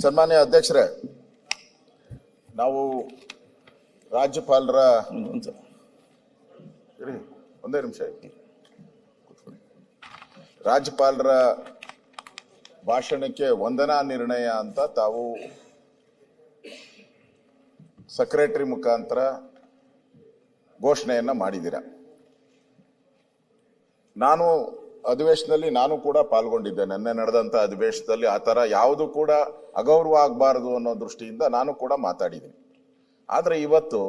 ಸನ್ಮಾನ್ಯ ಅಧ್ಯಕ್ಷರೇ, ನಾವು ರಾಜ್ಯಪಾಲರ ಒಂದೇ ನಿಮಿಷ ರಾಜ್ಯಪಾಲರ ಭಾಷಣಕ್ಕೆ ವಂದನಾ ನಿರ್ಣಯ ಅಂತ ತಾವು ಸೆಕ್ರೆಟರಿ ಮುಖಾಂತರ ಘೋಷಣೆಯನ್ನ ಮಾಡಿದ್ದೀರ. ನಾನು ಅಧಿವೇಶನದಲ್ಲಿ ನಾನು ಕೂಡ ಪಾಲ್ಗೊಂಡಿದ್ದೆ. ನಿನ್ನೆ ನಡೆದಂತ ಅಧಿವೇಶನದಲ್ಲಿ ಆ ತರ ಯಾವುದು ಕೂಡ ಅಗೌರವ ಆಗಬಾರದು ಅನ್ನೋ ದೃಷ್ಟಿಯಿಂದ ನಾನು ಕೂಡ ಮಾತಾಡಿದ್ದೀನಿ. ಆದ್ರೆ ಇವತ್ತು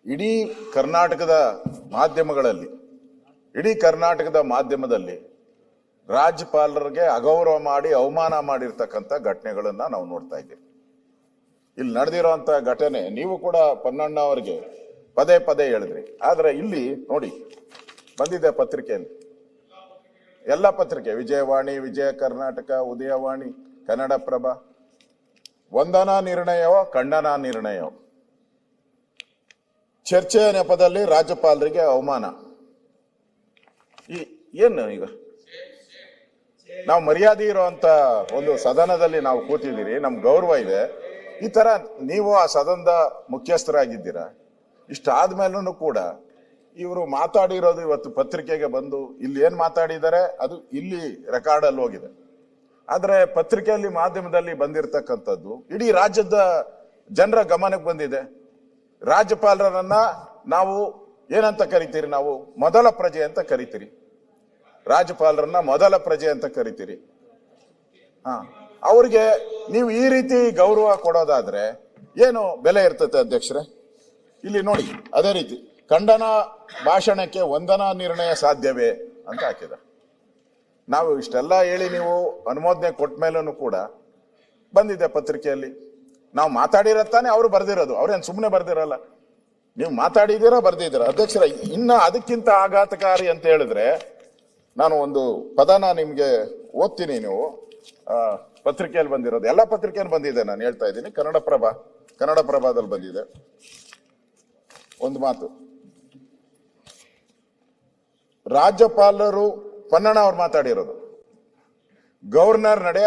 ಇಡೀ ಕರ್ನಾಟಕದ ಮಾಧ್ಯಮದಲ್ಲಿ ರಾಜ್ಯಪಾಲರಿಗೆ ಅಗೌರವ ಮಾಡಿ ಅವಮಾನ ಮಾಡಿರ್ತಕ್ಕಂಥ ಘಟನೆಗಳನ್ನ ನಾವು ನೋಡ್ತಾ ಇದ್ದೀವಿ. ಇಲ್ಲಿ ನಡೆದಿರುವಂತ ಘಟನೆ ನೀವು ಕೂಡ ಪನ್ನಣ್ಣ ಅವರಿಗೆ ಪದೇ ಪದೇ ಹೇಳಿದ್ರಿ. ಆದ್ರೆ ಇಲ್ಲಿ ನೋಡಿ ಬಂದಿದೆ ಪತ್ರಿಕೆಯಲ್ಲಿ, ಎಲ್ಲ ಪತ್ರಿಕೆ, ವಿಜಯವಾಣಿ, ವಿಜಯ ಕರ್ನಾಟಕ, ಉದಯವಾಣಿ, ಕನ್ನಡಪ್ರಭ, ವಂದನಾ ನಿರ್ಣಯವೋ ಖಂಡನಾ ನಿರ್ಣಯವೋ, ಚರ್ಚೆಯ ನೆಪದಲ್ಲಿ ರಾಜ್ಯಪಾಲರಿಗೆ ಅವಮಾನ. ಏನು ಈಗ ನಾವು ಮರ್ಯಾದೆ ಇರುವಂತ ಒಂದು ಸದನದಲ್ಲಿ ನಾವು ಕೂತಿದ್ದೀರಿ, ನಮ್ ಗೌರವ ಇದೆ. ಈ ತರ ನೀವು ಆ ಸದನದ ಮುಖ್ಯಸ್ಥರಾಗಿದ್ದೀರಾ. ಇಷ್ಟಾದ್ಮೇಲೂ ಕೂಡ ಇವರು ಮಾತಾಡಿರೋದು ಇವತ್ತು ಪತ್ರಿಕೆಗೆ ಬಂದು ಇಲ್ಲಿ ಏನ್ ಮಾತಾಡಿದ್ದಾರೆ ಅದು ಇಲ್ಲಿ ರೆಕಾರ್ಡ್ ಅಲ್ಲಿ ಹೋಗಿದೆ. ಆದ್ರೆ ಪತ್ರಿಕೆಯಲ್ಲಿ ಮಾಧ್ಯಮದಲ್ಲಿ ಬಂದಿರತಕ್ಕಂಥದ್ದು ಇಡೀ ರಾಜ್ಯದ ಜನರ ಗಮನಕ್ಕೆ ಬಂದಿದೆ. ರಾಜ್ಯಪಾಲರನ್ನ ನಾವು ಏನಂತ ಕರಿತೀರಿ? ನಾವು ಮೊದಲ ಪ್ರಜೆ ಅಂತ ಕರಿತೀರಿ. ರಾಜ್ಯಪಾಲರನ್ನ ಮೊದಲ ಪ್ರಜೆ ಅಂತ ಕರಿತೀರಿ. ಅವ್ರಿಗೆ ನೀವು ಈ ರೀತಿ ಗೌರವ ಕೊಡೋದಾದ್ರೆ ಏನು ಬೆಲೆ ಇರ್ತದೆ ಅಧ್ಯಕ್ಷರೇ? ಇಲ್ಲಿ ನೋಡಿ, ಅದೇ ರೀತಿ ಖಂಡನ ಭಾಷಣಕ್ಕೆ ವಂದನಾ ನಿರ್ಣಯ ಸಾಧ್ಯವೇ ಅಂತ ಹಾಕಿದ. ನಾವು ಇಷ್ಟೆಲ್ಲ ಹೇಳಿ ನೀವು ಅನುಮೋದನೆ ಕೊಟ್ಟ ಮೇಲೂ ಕೂಡ ಬಂದಿದೆ ಪತ್ರಿಕೆಯಲ್ಲಿ. ನಾವು ಮಾತಾಡಿರತ್ತಾನೆ ಅವರು ಬರ್ದಿರೋದು, ಅವ್ರೇನು ಸುಮ್ಮನೆ ಬರ್ದಿರಲ್ಲ. ನೀವು ಮಾತಾಡಿದ್ದೀರಾ, ಬರ್ದಿದ್ದೀರ. ಅಧ್ಯಕ್ಷರ, ಇನ್ನ ಅದಕ್ಕಿಂತ ಆಘಾತಕಾರಿ ಅಂತ ಹೇಳಿದ್ರೆ ನಾನು ಒಂದು ಪದನ ನಿಮ್ಗೆ ಓದ್ತೀನಿ. ನೀವು ಪತ್ರಿಕೆಯಲ್ಲಿ ಬಂದಿರೋದು, ಎಲ್ಲ ಪತ್ರಿಕೆಯಲ್ಲಿ ಬಂದಿದೆ, ನಾನು ಹೇಳ್ತಾ ಇದ್ದೀನಿ. ಕನ್ನಡಪ್ರಭದಲ್ಲಿ ಬಂದಿದೆ ಒಂದು ಮಾತು. ರಾಜ್ಯಪಾಲರು, ಪನ್ನಣ್ಣ ಅವ್ರು ಮಾತಾಡಿರೋದು, ಗವರ್ನರ್ ನಡೆ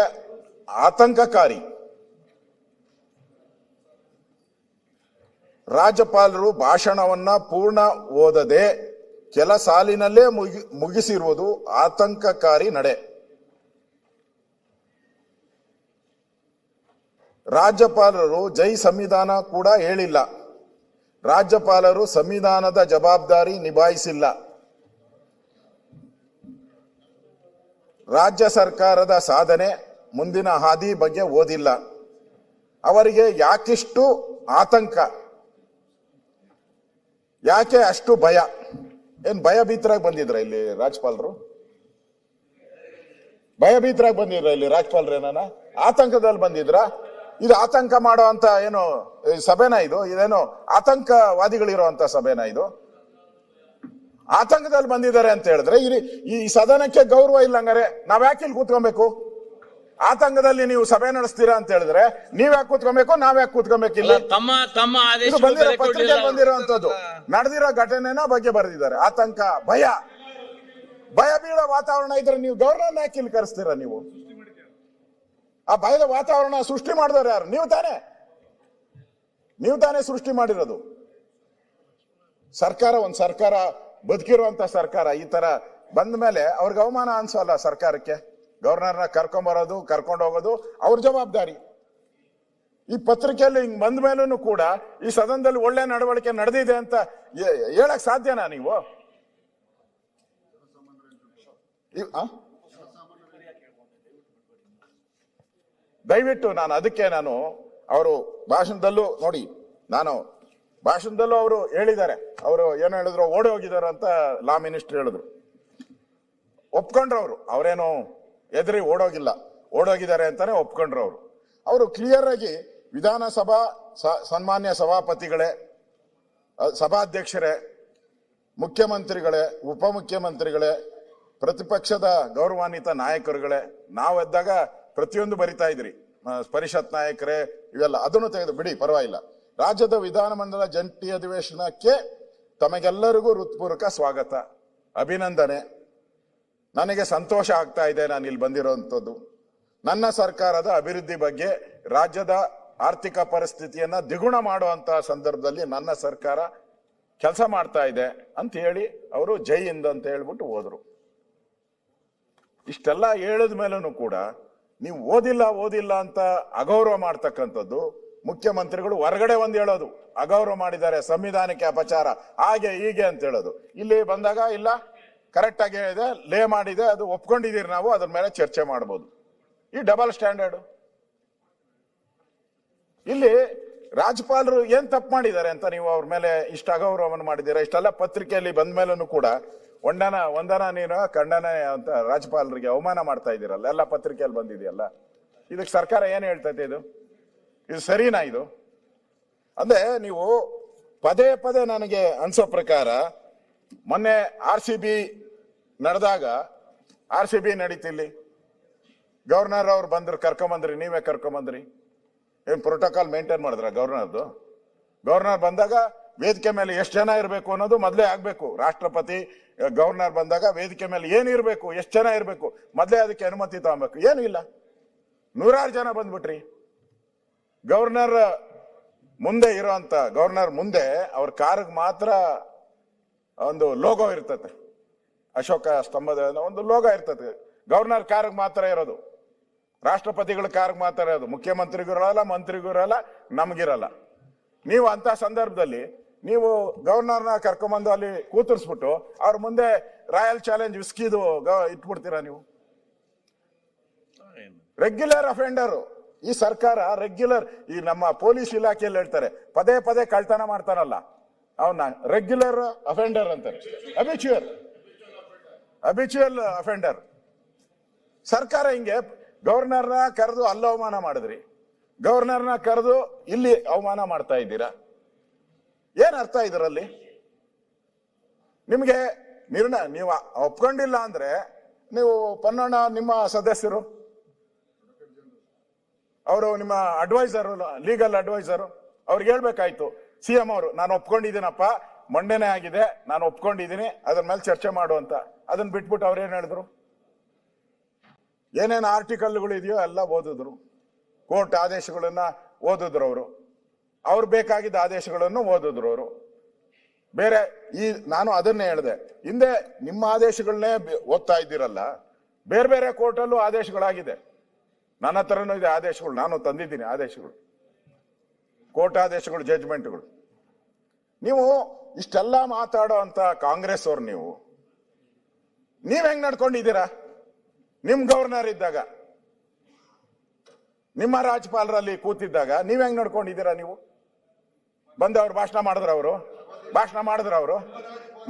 ಆತಂಕಕಾರಿ. ರಾಜ್ಯಪಾಲರು ಭಾಷಣವನ್ನ ಪೂರ್ಣ ಓದದೆ ಕೆಲ ಸಾಲಿನಲ್ಲೇ ಮುಗಿಸಿರುವುದು ಆತಂಕಕಾರಿ ನಡೆ. ರಾಜ್ಯಪಾಲರು ಜೈ ಸಂವಿಧಾನ ಕೂಡ ಹೇಳಿಲ್ಲ. ರಾಜ್ಯಪಾಲರು ಸಂವಿಧಾನದ ಜವಾಬ್ದಾರಿ ನಿಭಾಯಿಸಿಲ್ಲ. ರಾಜ್ಯ ಸರ್ಕಾರದ ಸಾಧನೆ, ಮುಂದಿನ ಹಾದಿ ಬಗ್ಗೆ ಓದಿಲ್ಲ. ಅವರಿಗೆ ಯಾಕಿಷ್ಟು ಆತಂಕ? ಯಾಕೆ ಅಷ್ಟು ಭಯ? ಏನ್ ಭಯಭೀತರಾಗಿ ಬಂದಿದ್ರ ಇಲ್ಲಿ ರಾಜ್ಯಪಾಲರು? ಭಯಭೀತರಾಗಿ ಬಂದಿದ್ರ ಇಲ್ಲಿ ರಾಜ್ಯಪಾಲರು? ಏನಾನ ಆತಂಕದಲ್ಲಿ ಬಂದಿದ್ರ? ಇದು ಆತಂಕ ಮಾಡುವಂತ ಏನು ಸಭೆನಾ ಇದು? ಇದೇನು ಆತಂಕವಾದಿಗಳಿರುವಂತ ಸಭೆನಾ ಇದು? ಆತಂಕದಲ್ಲಿ ಬಂದಿದ್ದಾರೆ ಅಂತ ಹೇಳಿದ್ರೆ ಈ ಸದನಕ್ಕೆ ಗೌರವ ಇಲ್ಲ. ಹಂಗಾರೆ ನಾವ್ ಯಾಕೆ ಇಲ್ಲಿ ಕೂತ್ಕೊಬೇಕು? ಆತಂಕದಲ್ಲಿ ನೀವು ಸಭೆ ನಡೆಸ್ತೀರಾ ಅಂತ ಹೇಳಿದ್ರೆ ನೀವ್ ಯಾಕೆ ಕೂತ್ಕೊಬೇಕು, ನಾವ್ ಯಾಕೆ ಕೂತ್ಕೊಬೇಕಿಲ್ಲ? ಪತ್ರಿಕೆಯಲ್ಲಿ ಬಂದಿರುವಂತದ್ದು ನಡೆದಿರೋ ಘಟನೆನ ಬಗ್ಗೆ ಬರೆದಿದ್ದಾರೆ. ಆತಂಕ, ಭಯ ಬೀಳೋ ವಾತಾವರಣ ಇದ್ರೆ ನೀವು ಗೌರವನ ಯಾಕೆ ಇಲ್ಲಿ ಕರೆಸ್ತೀರಾ? ನೀವು ಆ ಭಯದ ವಾತಾವರಣ ಸೃಷ್ಟಿ ಮಾಡಿದವ್ರು ಯಾರು? ನೀವು ತಾನೇ ಸೃಷ್ಟಿ ಮಾಡಿರೋದು. ಒಂದ್ ಸರ್ಕಾರ ಬದುಕಿರುವಂತ ಸರ್ಕಾರ ಈ ತರ ಬಂದ ಮೇಲೆ ಅವ್ರಿಗೆ ಅವಮಾನ ಅನ್ಸಲ್ಲ ಸರ್ಕಾರಕ್ಕೆ? ಗವರ್ನರ್ನ ಕರ್ಕೊಂಬರೋದು, ಕರ್ಕೊಂಡು ಹೋಗೋದು ಅವ್ರ ಜವಾಬ್ದಾರಿ. ಈ ಪತ್ರಿಕೆಯಲ್ಲಿ ಹಿಂಗ್ ಬಂದ ಮೇಲೂ ಕೂಡ ಈ ಸದನದಲ್ಲಿ ಒಳ್ಳೆ ನಡವಳಿಕೆ ನಡೆದಿದೆ ಅಂತ ಹೇಳಕ್ ಸಾಧ್ಯನಾ ನೀವು? ದಯವಿಟ್ಟು ನಾನು ಅವರು ಭಾಷಣದಲ್ಲೂ ನೋಡಿ, ಭಾಷಣದಲ್ಲೂ ಅವರು ಹೇಳಿದ್ದಾರೆ. ಅವರು ಏನು ಹೇಳಿದ್ರು, ಓಡಿ ಹೋಗಿದ್ದಾರೆ ಅಂತ ಲಾ ಮಿನಿಸ್ಟರ್ ಹೇಳಿದ್ರು. ಒಪ್ಕೊಂಡ್ರು ಅವ್ರೇನು ಎದುರಿ ಓಡೋಗಿದ್ದಾರೆ ಅಂತಾನೆ ಒಪ್ಕೊಂಡ್ರು ಅವರು ಕ್ಲಿಯರ್ ಆಗಿ ವಿಧಾನಸಭಾ ಸನ್ಮಾನ್ಯ ಸಭಾಪತಿಗಳೇ, ಸಭಾಧ್ಯಕ್ಷರೇ, ಮುಖ್ಯಮಂತ್ರಿಗಳೇ, ಉಪಮುಖ್ಯಮಂತ್ರಿಗಳೇ, ಪ್ರತಿಪಕ್ಷದ ಗೌರವಾನ್ವಿತ ನಾಯಕರುಗಳೇ, ನಾವೆದ್ದಾಗ ಪ್ರತಿಯೊಂದು ಬರಿತಾ ಇದ್ರಿ, ಪರಿಷತ್ ನಾಯಕರೇ, ಇವೆಲ್ಲ ಅದನ್ನು ತೆಗೆದು ಬಿಡಿ, ಪರವಾಗಿಲ್ಲ. ರಾಜ್ಯದ ವಿಧಾನಮಂಡಲ ಜಂಟಿ ಅಧಿವೇಶನಕ್ಕೆ ತಮಗೆಲ್ಲರಿಗೂ ಹೃತ್ಪೂರ್ವಕ ಸ್ವಾಗತ, ಅಭಿನಂದನೆ. ನನಗೆ ಸಂತೋಷ ಆಗ್ತಾ ಇದೆ ನಾನು ಇಲ್ಲಿ ಬಂದಿರೋಂಥದ್ದು. ನನ್ನ ಸರ್ಕಾರದ ಅಭಿವೃದ್ಧಿ ಬಗ್ಗೆ, ರಾಜ್ಯದ ಆರ್ಥಿಕ ಪರಿಸ್ಥಿತಿಯನ್ನ ದ್ವಿಗುಣ ಮಾಡುವಂತ ಸಂದರ್ಭದಲ್ಲಿ ನನ್ನ ಸರ್ಕಾರ ಕೆಲಸ ಮಾಡ್ತಾ ಇದೆ ಅಂತ ಹೇಳಿ ಅವರು ಜೈ ಹಿಂದ್ ಅಂತ ಹೇಳ್ಬಿಟ್ಟು ಹೋದ್ರು. ಇಷ್ಟೆಲ್ಲ ಹೇಳಿದ ಮೇಲೂ ಕೂಡ ನೀವು ಓದಿಲ್ಲ ಅಂತ ಅಗೌರವ ಮಾಡ್ತಕ್ಕಂಥದ್ದು, ಮುಖ್ಯಮಂತ್ರಿಗಳು ಹೊರಗಡೆ ಒಂದು ಹೇಳೋದು ಅಗೌರವ ಮಾಡಿದ್ದಾರೆ, ಸಂವಿಧಾನಕ್ಕೆ ಅಪಚಾರ, ಹಾಗೆ ಹೀಗೆ ಅಂತ ಹೇಳೋದು. ಇಲ್ಲಿ ಬಂದಾಗ ಇಲ್ಲ ಕರೆಕ್ಟ್ ಆಗಿ ಹೇಳಿದೆ, ಲೇ ಮಾಡಿದೆ, ಅದು ಒಪ್ಕೊಂಡಿದ್ದೀರಿ, ನಾವು ಅದ್ರ ಮೇಲೆ ಚರ್ಚೆ ಮಾಡ್ಬೋದು. ಈ ಡಬಲ್ ಸ್ಟ್ಯಾಂಡರ್ಡ್. ಇಲ್ಲಿ ರಾಜ್ಯಪಾಲರು ಏನ್ ತಪ್ಪು ಮಾಡಿದ್ದಾರೆ ಅಂತ ನೀವು ಅವ್ರ ಮೇಲೆ ಇಷ್ಟ ಅಗೌರವವನ್ನು ಮಾಡಿದ್ದೀರಾ? ಇಷ್ಟೆಲ್ಲ ಪತ್ರಿಕೆಯಲ್ಲಿ ಬಂದ ಮೇಲೂ ಕೂಡ ವಂದನ ನೀನು ಖಂಡನ ಅಂತ ರಾಜ್ಯಪಾಲರಿಗೆ ಅವಮಾನ ಮಾಡ್ತಾ ಇದ್ದೀರಲ್ಲ, ಎಲ್ಲ ಪತ್ರಿಕೆಯಲ್ಲಿ ಬಂದಿದೆಯಲ್ಲ. ಇದಕ್ಕೆ ಸರ್ಕಾರ ಏನ್ ಹೇಳ್ತೈತೆ? ಇದು ಸರಿನಾ? ಇದು ಅಂದ್ರೆ ನೀವು ಪದೇ ನನಗೆ ಅನ್ಸೋ ಪ್ರಕಾರ, ಮೊನ್ನೆ RCB ನಡೆದಾಗ, RCB ನಡೀತಿಲ್ಲಿ ಗವರ್ನರ್ ಅವ್ರು ಬಂದ್ರು, ಕರ್ಕೊಂಬಂದ್ರಿ, ನೀವೇ ಕರ್ಕೊಂಬಂದ್ರಿ. ಏನ್ ಪ್ರೋಟೋಕಾಲ್ ಮೇಂಟೈನ್ ಮಾಡಿದ್ರ ಗವರ್ನರ್ದು? ಗವರ್ನರ್ ಬಂದಾಗ ವೇದಿಕೆ ಮೇಲೆ ಎಷ್ಟು ಜನ ಇರಬೇಕು ಅನ್ನೋದು ಮೊದಲೇ ಆಗ್ಬೇಕು. ರಾಷ್ಟ್ರಪತಿ ಗವರ್ನರ್ ಬಂದಾಗ ವೇದಿಕೆ ಮೇಲೆ ಏನಿರ್ಬೇಕು, ಎಷ್ಟು ಜನ ಇರಬೇಕು, ಮೊದಲೇ ಅದಕ್ಕೆ ಅನುಮತಿ ತಗೊಬೇಕು. ಏನು ಇಲ್ಲ, 100 ಜನ ಬಂದ್ಬಿಟ್ರಿ. ಗವರ್ನರ್ ಮುಂದೆ ಇರೋಂತ, ಗವರ್ನರ್ ಮುಂದೆ ಅವ್ರ ಕಾರ್ಗೆ ಮಾತ್ರ ಒಂದು ಲೋಗೋ ಇರ್ತದೆ, ಅಶೋಕ ಸ್ತಂಭದ ಒಂದು ಲೋಗೋ ಇರ್ತದೆ. ಗವರ್ನರ್ ಕಾರ್ಗೆ ಮಾತ್ರ ಇರೋದು, ರಾಷ್ಟ್ರಪತಿಗಳ ಕಾರ್ಗೆ ಮಾತ್ರ ಇರೋದು. ಮುಖ್ಯಮಂತ್ರಿಗೂ ಇರಲ್ಲ, ಮಂತ್ರಿಗೂ ಇರಲ್ಲ, ನಮ್ಗಿರಲ್ಲ. ನೀವು ಅಂತ ಸಂದರ್ಭದಲ್ಲಿ ನೀವು ಗವರ್ನರ್ನ ಕರ್ಕೊಂಬಂದು ಅಲ್ಲಿ ಕೂತರಿಸ್ಬಿಟ್ಟು ಅವ್ರ ಮುಂದೆ ರಾಯಲ್ ಚಾಲೆಂಜ್ ವಿಸ್ಕಿದು ಇಟ್ಬಿಡ್ತೀರಾ ನೀವು? ರೆಗ್ಯುಲರ್ ಅಫೆಂಡರ್ ಈ ಸರ್ಕಾರ, ರೆಗ್ಯುಲರ್. ಈ ನಮ್ಮ ಪೊಲೀಸ್ ಇಲಾಖೆಯಲ್ಲಿ ಹೇಳ್ತಾರೆ, ಪದೇ ಕಳ್ತನ ಮಾಡ್ತಾರಲ್ಲ ಅವನ್ನ ರೆಗ್ಯುಲರ್ ಅಫೆಂಡರ್ ಅಂತಾರೆ, ಅಬಿಚುವಲ್ ಅಫೆಂಡರ್. ಸರ್ಕಾರ ಹಿಂಗೆ ಗವರ್ನರ್ನ ಕರೆದು ಅಲ್ಲಿ ಅವಮಾನ ಮಾಡಿದ್ರಿ, ಗವರ್ನರ್ನ ಕರೆದು ಇಲ್ಲಿ ಅವಮಾನ ಮಾಡ್ತಾ ಇದ್ದೀರಾ. ಏನ್ ಅರ್ಥ ಇದರಲ್ಲಿ? ನಿಮ್ಗೆ ನಿರ್ಣಯ ನೀವು ಒಪ್ಕೊಂಡಿಲ್ಲ ಅಂದ್ರೆ ನೀವು ಪನ್ನಣ್ಣ, ನಿಮ್ಮ ಸದಸ್ಯರು, ಅವರು ನಿಮ್ಮ ಅಡ್ವೈಸರು, ಲೀಗಲ್ ಅಡ್ವೈಸರು, ಅವ್ರಿಗೆ ಹೇಳ್ಬೇಕಾಯ್ತು, CM ಅವರು ನಾನು ಒಪ್ಕೊಂಡಿದ್ದೀನಪ್ಪ, ಮಂಡನೆ ಆಗಿದೆ, ನಾನು ಒಪ್ಕೊಂಡಿದ್ದೀನಿ, ಅದ್ರ ಮೇಲೆ ಚರ್ಚೆ ಮಾಡು ಅಂತ. ಅದನ್ನ ಬಿಟ್ಬಿಟ್ಟು ಅವ್ರೇನ್ ಹೇಳಿದ್ರು? ಏನೇನು ಆರ್ಟಿಕಲ್ಗಳು ಇದೆಯೋ ಎಲ್ಲ ಓದಿದ್ರು, ಕೋರ್ಟ್ ಆದೇಶಗಳನ್ನ ಓದಿದ್ರು ಅವ್ರು ಬೇಕಾಗಿದ್ದ ಆದೇಶಗಳನ್ನು ಓದಿದ್ರು ಅವರು. ಬೇರೆ ನಾನು ಅದನ್ನೇ ಹೇಳಿದೆ, ಹಿಂದೆ ನಿಮ್ಮ ಆದೇಶಗಳನ್ನೇ ಓದ್ತಾ ಇದ್ದೀರಲ್ಲ, ಬೇರೆ ಕೋರ್ಟಲ್ಲೂ ಆದೇಶಗಳಾಗಿದೆ. ನನ್ನ ಹತ್ರನೂ ಇದೆ ಆದೇಶಗಳು, ನಾನು ತಂದಿದ್ದೀನಿ ಆದೇಶಗಳು, ಕೋರ್ಟ್ ಆದೇಶಗಳು, ಜಡ್ಜ್ಮೆಂಟ್ಗಳು. ನೀವು ಇಷ್ಟೆಲ್ಲ ಮಾತಾಡೋ ಅಂತ ಕಾಂಗ್ರೆಸ್ ಅವ್ರು, ನೀವ್ ಹೆಂಗ್ ನಡ್ಕೊಂಡಿದ್ದೀರಾ? ನಿಮ್ ಗವರ್ನರ್ ಇದ್ದಾಗ, ನಿಮ್ಮ ರಾಜ್ಯಪಾಲರಲ್ಲಿ ಕೂತಿದ್ದಾಗ ನೀವ್ ಹೆಂಗ್ ನಡ್ಕೊಂಡಿದ್ದೀರಾ? ನೀವು ಬಂದವ್ರು ಭಾಷಣ ಮಾಡಿದ್ರು,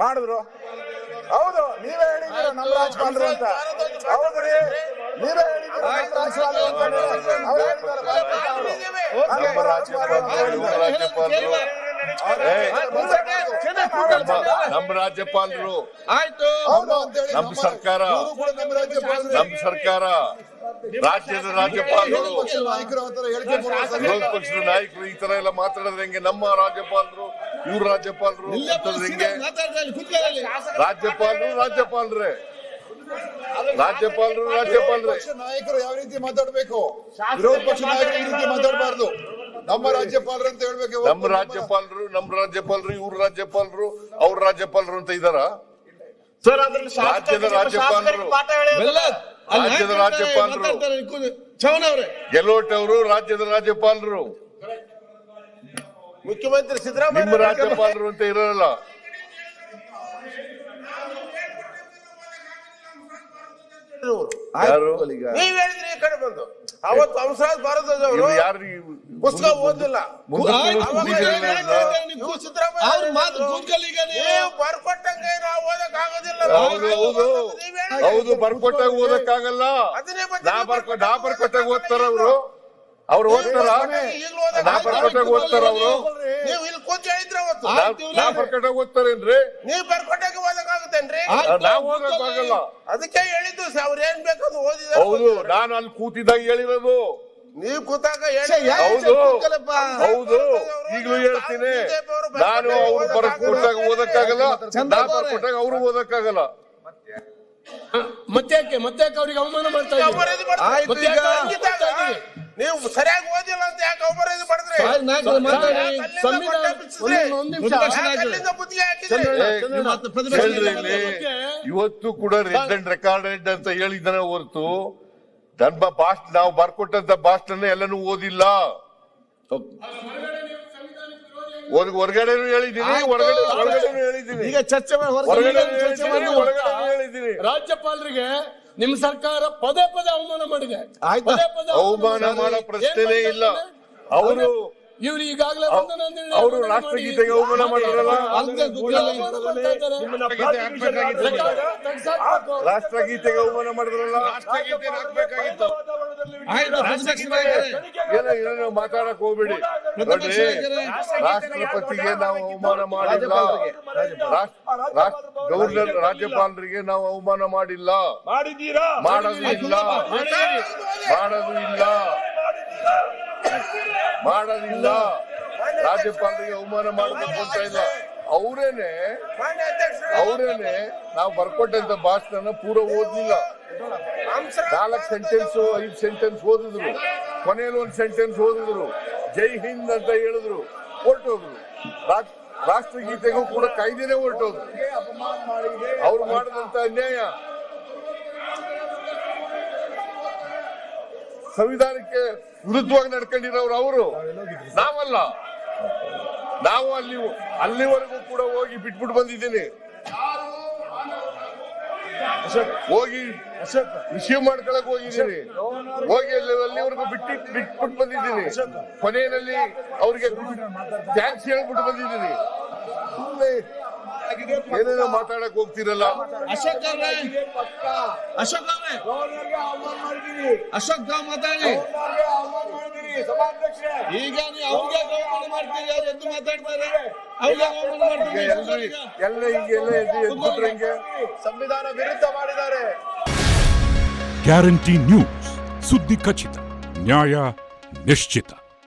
ಮಾಡಿದ್ರು. ಹೌದು, ನೀವೇ ಹೇಳಿದ್ದೀರ ನಮ್ಮ ರಾಜ್ಯಪಾಲರು ಅಂತ. ಹೌದ್ರಿ, ನೀವೇ ಹೇಳಿದ್ದೀರ ನಮ್ಮ ರಾಜ್ಯಪಾಲರು, ನಮ್ಮ ಸರ್ಕಾರ, ರಾಜ್ಯದ ರಾಜ್ಯಪಾಲರು, ವಿರೋಧ ಪಕ್ಷದ ನಾಯಕರು ಈ ತರ ಎಲ್ಲ ಮಾತಾಡಿದ್ರೆ ಹೆಂಗೆ? ನಮ್ಮ ರಾಜ್ಯಪಾಲರು, ಇವ್ರ ರಾಜ್ಯಪಾಲರು ಹೆಂಗೆ? ರಾಜ್ಯಪಾಲರೇ ನಾಯಕರು ಯಾವ ರೀತಿ ಮಾತಾಡ್ಬೇಕು, ವಿರೋಧ ಪಕ್ಷ ನಾಯಕರು ಈ ರೀತಿ ಮಾತಾಡಬಾರ್ದು. ನಮ್ಮ ರಾಜ್ಯಪಾಲರು ಅಂತ ಹೇಳ್ಬೇಕು. ನಮ್ಮ ರಾಜ್ಯಪಾಲರು, ಇವ್ರ ರಾಜ್ಯಪಾಲರು, ಅವ್ರ ರಾಜ್ಯಪಾಲರು ಅಂತ ಇದಾರ? ರಾಜ್ಯದ ರಾಜ್ಯಪಾಲರು, ಗೆಲೋಟ್ ಅವರು ರಾಜ್ಯದ ರಾಜ್ಯಪಾಲರು, ಮುಖ್ಯಮಂತ್ರಿ ಸಿದ್ದರಾಮಯ್ಯ ನಿಮ್ಮ ರಾಜ್ಯಪಾಲರು ಅಂತ ಇರಲ್ಲ. ಯಾರು ನೀವ್ ಹೇಳಿದ್ರಿ ಈ ಕಡೆ ಬಂದು ಅವತ್ತು ಹಂಸರಾಜ್ ಭಾರತದವರು ಯಾರು ಪುಸ್ತಕ ಓದಿಲ್ಲ, ಬರ್ಕೊಟ್ಟಂಗೆ ನಾವು ಓದಕ್ ಆಗೋದಿಲ್ಲ. ಹೌದು, ಬರ್ಕೊಟ್ಟಾಗ ಓದಕ್ಕಾಗಲ್ಲ. ನಾ ಬರ್ಕೊಟ್ಟಾಗ ಓದ್ತಾರ ಅವ್ರು ಓದ್ತಾರ? ನಾ ಬರ್ಕೊಟ್ಟಾಗ ಓದ್ತಾರ ಅವರು? ನೀವು ಇಲ್ಲಿ ಕೂತ್ ಹೇಳಿದ್ರೆ ಅವತ್ತು ನಾ ಬರ್ಕೊಟ್ಟಾಗ ಓದ್ತಾರೇನ್ರಿ? ನೀವ್ ಬರ್ಕೊಟ್ಟಾಗ ಓದಕ್ ಆಗುತ್ತೇನ್ರಿ? ನಾವ್ ಓದಕ್ಕಾಗಲ್ಲ. ಅದಕ್ಕೆ ಹೇಳಿದ್ದು ಅವ್ರ ಏನ್ ಬೇಕಾದ್ರು ಓದಿದ. ಹೌದು, ನಾನು ಅಲ್ಲಿ ಕೂತಿದ್ದಾಗ ಹೇಳಿರೋದು. ನೀವ್ ಕೂತಾಗ ಹೌದು, ಈಗಲೂ ಹೇಳ್ತೀನಿ, ನಾನು ಅವ್ರು ಬರ್ಕೊಟ್ಟಾಗ ಓದಕ್ಕಾಗಲ್ಲ, ನಾ ಬರ್ಕೊಟ್ಟಾಗ ಅವ್ರು ಓದಕ್ಕಾಗಲ್ಲ. ಮತ್ತೆ ಅವ್ರಿಗೆ ಅವಮಾನ ಮಾಡ್ತಾ ಇದ್ದೀರಿ? ಅವಮರ್ಯಾದೆ ಮಾಡ್ತಾರೆ. ಆಯ್ತು, ಮತ್ತೆ ಈಗ ಯಾಕೆ ಹಂಗಿದ್ದಾಗ ನೀವು ಸರಿಯಾಗಿ ಓದಿಲ್ಲ ಅಂತ ಯಾಕೆ ಅವಮರ್ಯಾದೆ ಮಾಡಿದ್ರಿ? ನಾಯಕರು ಮಾತಾಡಿ. ಅಲ್ಲಿಂದ ಸಂವಿಧಾನ ಮೊಟ್ಟೆ ಬಿಚ್ಚಿದ್ರೆ? ಒಂದ್ ನಿಮಿಷ. ಯಾಕೆ ಅಲ್ಲಿಂದ ಬುದ್ಧಿಗೆ ಹಾಕಿದ್ರಿ? ಕೇಳ್ರಿ ಇಲ್ಲಿ, ಇವತ್ತು ಕೂಡ ರೆಡ್ ಅಂಡ್ ರೆಕಾರ್ಡೆಡ್ ಅಂತ ಹೇಳಿದ್ದಾನೆ ಹೊರತು ನನ್ನ ನಾವು ಬರ್ಕೊಟ್ಟಂತ ಭಾಷಣ ಎಲ್ಲನೂ ಓದಿಲ್ಲ. ಹೊರಗಡೆನೂ ಹೇಳಿದ್ದೀನಿ, ಒಳಗಡೆನೂ ಹೇಳಿದ್ದೀನಿ, ಈಗ ಚರ್ಚೆ ಹೊರಗಡೆನೂ ಹೇಳಿದ್ದೀನಿ. ರಾಜ್ಯಪಾಲರಿಗೆ ನಿಮ್ ಸರ್ಕಾರ ಪದೇ ಅವಮಾನ ಮಾಡಿದೆ. ಆಯ್ತು. ಪದೇ ಅವಮಾನ ಮಾಡೋ ಪ್ರಶ್ನೆನೇ ಇಲ್ಲ. ಅವರು ಇವ್ರು ಈಗಾಗಲೇ ಅವರು ರಾಷ್ಟ್ರಗೀತೆಗೆ ಅವಮಾನ ಮಾಡಿದ್ರಲ್ಲ, ರಾಷ್ಟ್ರಗೀತೆಗೆ ಅವಮಾನ ಮಾಡಿದ್ರಲ್ಲ, ಏನೇನೋ ಮಾತಾಡಕ್ ಹೋಗ್ಬೇಡಿ. ನೋಡ್ರಿ, ರಾಷ್ಟ್ರಪತಿಗೆ ನಾವು ಅವಮಾನ ಮಾಡಿಲ್ಲ, ಗವರ್ನರ್ ರಾಜ್ಯಪಾಲರಿಗೆ ನಾವು ಅವಮಾನ ಮಾಡಿಲ್ಲ, ಮಾಡೋದು ಇಲ್ಲ. ರಾಜ್ಯಪಾಲರಿಗೆ ಅವಮಾನ ಮಾಡಬೇಕು ಅಂತ ಇಲ್ಲ. ಅವರೇನೆ ನಾವು ಬರ್ಕೊಟ್ಟಂತ ಭಾಷಣ ಪೂರ ಓದ್ಲಿಲ್ಲ. 4 ಸೆಂಟೆನ್ಸ್ 5 ಸೆಂಟೆನ್ಸ್ ಓದಿದ್ರು, ಕೊನೆಯಲ್ಲಿ 1 ಸೆಂಟೆನ್ಸ್ ಓದಿದ್ರು, ಜೈ ಹಿಂದ್ ಅಂತ ಹೇಳಿದ್ರು, ಹೊರಟೋದ್ರು. ರಾಷ್ಟ್ರಗೀತೆಗೂ ಕೂಡ ಕಾಯ್ದೆನೆ ಹೊರಟೋದ್ರು. ಅವ್ರು ಮಾಡಿದಂತ ಅನ್ಯಾಯ ಸಂವಿಧಾನಕ್ಕೆ ವಿರುದ್ಧವಾಗಿ ನಡ್ಕೊಂಡಿರೋರು ಅವರು, ನಾವಲ್ಲ. ನಾವು ಅಲ್ಲಿವರೆಗೂ ಕೂಡ ಹೋಗಿ ಬಿಟ್ಬಿಟ್ಟು ಬಂದಿದ್ದೀನಿ, ಹೋಗಿ ರಿಸೀವ್ ಮಾಡ್ಕೊಳಕ್ ಹೋಗಿದ್ದೀನಿ, ಹೋಗಿ ಅಲ್ಲಿವರೆಗೂ ಬಿಟ್ಬಿಟ್ಟು ಬಂದಿದ್ದೀನಿ. ಕೊನೆಯಲ್ಲಿ ಅವ್ರಿಗೆ ಥ್ಯಾಂಕ್ಸ್ ಹೇಳ್ಬಿಟ್ಟು ಬಂದಿದ್ದೀನಿ. ಏನೇನೋ ಮಾತಾಡಕ್ ಹೋಗ್ತಿರಲ್ಲ. ಅಶೋಕ್ ಮಾತಾಡಿ. ಈಗ ನೀವು ಅವ್ರಿಗೆ ಅವಮಾನ ಮಾಡ್ತೀರಿ, ಅವ್ರು ಎದ್ದು ಮಾತಾಡ್ತಾರೆ, ಅವ್ರಿಗೆ ಅವಮಾನ ಮಾಡ್ತೀರಿ. ಸಂವಿಧಾನ ವಿರುದ್ಧ ಮಾಡಿದ್ದಾರೆ. ಗ್ಯಾರಂಟಿ ನ್ಯೂಸ್, ಸುದ್ದಿ ಖಚಿತ, ನ್ಯಾಯ ನಿಶ್ಚಿತ.